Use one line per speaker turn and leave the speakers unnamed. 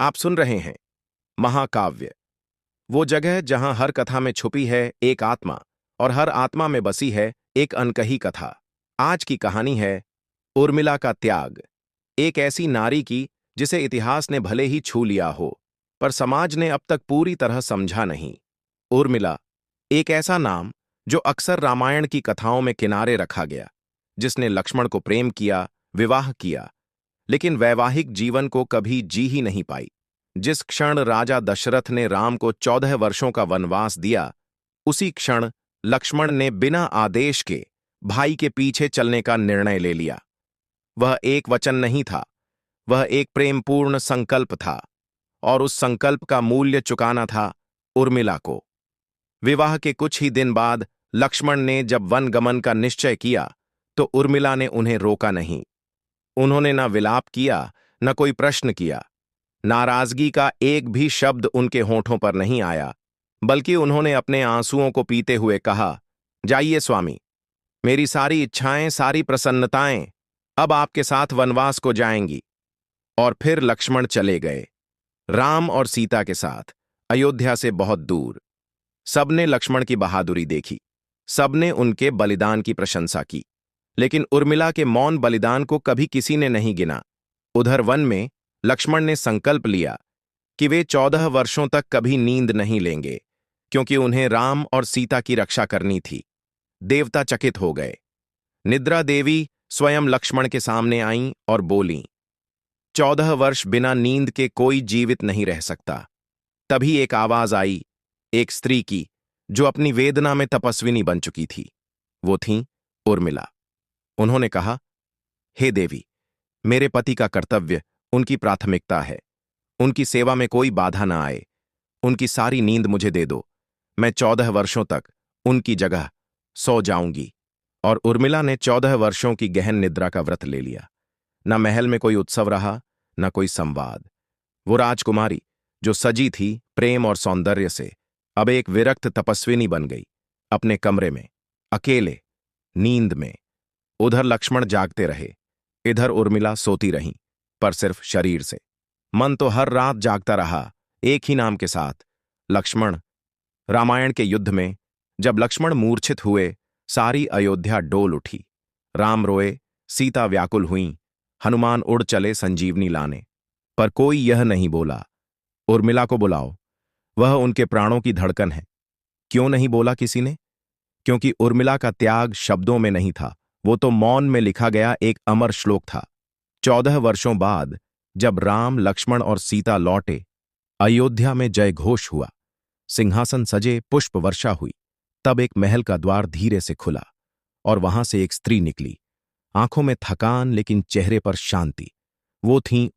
आप सुन रहे हैं महाकाव्य, वो जगह जहां हर कथा में छुपी है एक आत्मा और हर आत्मा में बसी है एक अनकही कथा। आज की कहानी है उर्मिला का त्याग, एक ऐसी नारी की जिसे इतिहास ने भले ही छू लिया हो, पर समाज ने अब तक पूरी तरह समझा नहीं। उर्मिला, एक ऐसा नाम जो अक्सर रामायण की कथाओं में किनारे रखा गया, जिसने लक्ष्मण को प्रेम किया, विवाह किया, लेकिन वैवाहिक जीवन को कभी जी ही नहीं पाई। जिस क्षण राजा दशरथ ने राम को 14 वर्षों का वनवास दिया, उसी क्षण लक्ष्मण ने बिना आदेश के भाई के पीछे चलने का निर्णय ले लिया। वह एक वचन नहीं था, वह एक प्रेमपूर्ण संकल्प था, और उस संकल्प का मूल्य चुकाना था उर्मिला को। विवाह के कुछ ही दिन बाद लक्ष्मण ने जब वन गमन का निश्चय किया, तो उर्मिला ने उन्हें रोका नहीं। उन्होंने न विलाप किया, न कोई प्रश्न किया। नाराजगी का एक भी शब्द उनके होठों पर नहीं आया, बल्कि उन्होंने अपने आंसुओं को पीते हुए कहा, जाइए स्वामी, मेरी सारी इच्छाएं, सारी प्रसन्नताएं अब आपके साथ वनवास को जाएंगी। और फिर लक्ष्मण चले गए, राम और सीता के साथ, अयोध्या से बहुत दूर। सबने लक्ष्मण की बहादुरी देखी, सबने उनके बलिदान की प्रशंसा की, लेकिन उर्मिला के मौन बलिदान को कभी किसी ने नहीं गिना। उधर वन में लक्ष्मण ने संकल्प लिया कि वे 14 वर्षों तक कभी नींद नहीं लेंगे, क्योंकि उन्हें राम और सीता की रक्षा करनी थी। देवता चकित हो गए। निद्रा देवी स्वयं लक्ष्मण के सामने आईं और बोलीं, 14 वर्ष बिना नींद के कोई जीवित नहीं रह सकता। तभी एक आवाज आई, एक स्त्री की, जो अपनी वेदना में तपस्विनी बन चुकी थी। वो थीं उर्मिला। उन्होंने कहा, हे देवी, मेरे पति का कर्तव्य, उनकी प्राथमिकता है। उनकी सेवा में कोई बाधा ना आए। उनकी सारी नींद मुझे दे दो। मैं 14 वर्षों तक उनकी जगह सो जाऊंगी। और उर्मिला ने 14 वर्षों की गहन निद्रा का व्रत ले लिया। न महल में कोई उत्सव रहा, न कोई संवाद। वो राजकुमारी, जो सजी थी प्रेम और सौंदर्य से, अब एक विरक्त तपस्विनी बन गई, अपने कमरे में, अकेले, नींद में। उधर लक्ष्मण जागते रहे, इधर उर्मिला सोती रहीं, पर सिर्फ शरीर से। मन तो हर रात जागता रहा, एक ही नाम के साथ, लक्ष्मण। रामायण के युद्ध में जब लक्ष्मण मूर्छित हुए, सारी अयोध्या डोल उठी। राम रोए, सीता व्याकुल हुईं, हनुमान उड़ चले संजीवनी लाने। पर कोई यह नहीं बोला, उर्मिला को बुलाओ, वह उनके प्राणों की धड़कन है। क्यों नहीं बोला किसी ने? क्योंकि उर्मिला का त्याग शब्दों में नहीं था, वो तो मौन में लिखा गया एक अमर श्लोक था। 14 वर्षों बाद जब राम, लक्ष्मण और सीता लौटे, अयोध्या में जय घोष हुआ, सिंहासन सजे, पुष्प वर्षा हुई। तब एक महल का द्वार धीरे से खुला, और वहां से एक स्त्री निकली, आंखों में थकान लेकिन चेहरे पर शांति। वो थीं